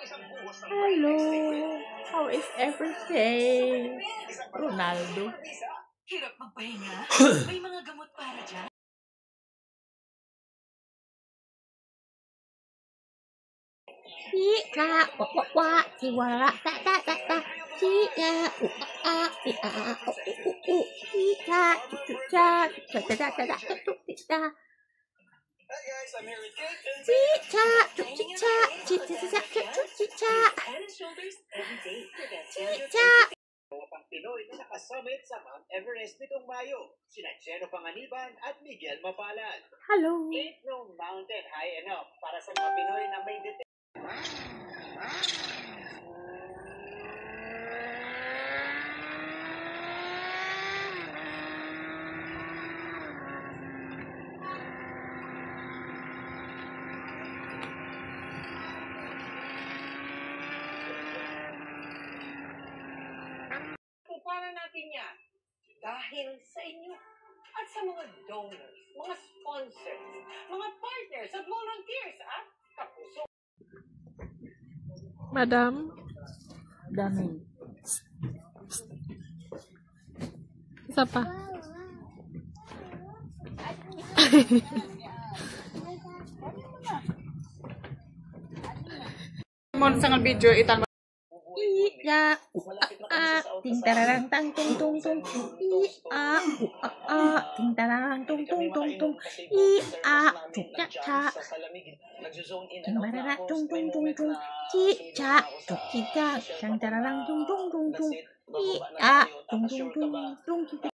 Hello, how is everything? Ronaldo. Hirap magpahinga? May mga gamot para dyan. Chika, wa, chiwara, ta ta ta ta. Chika, chika, cha, cha, cha cha cha cha cha cha. Hi guys, I'm here with Kate. Chicha, chicha, chicha, chicha. Head and shoulders every day. Chicha. Pang Pinoy na nakasummit sa Mount Everest nitong Mayo, sina Cheno Panganiban at Miguel Mapalad. Hello. Ain't no mountain high enough para sa mga Pinoy na may Para natin yan. Dahil sa inyo at sa mga donors, mga sponsors, mga partners at volunteers at kapuso. Madam, dami. Isa pa. Mon sa nga video itan iya ting tararang tang tung tung tung ting tararang tung tung tung tung cha cha ting marara tung tung tung tung cha cha ting tararang tung tung tung tung tung tung tung tung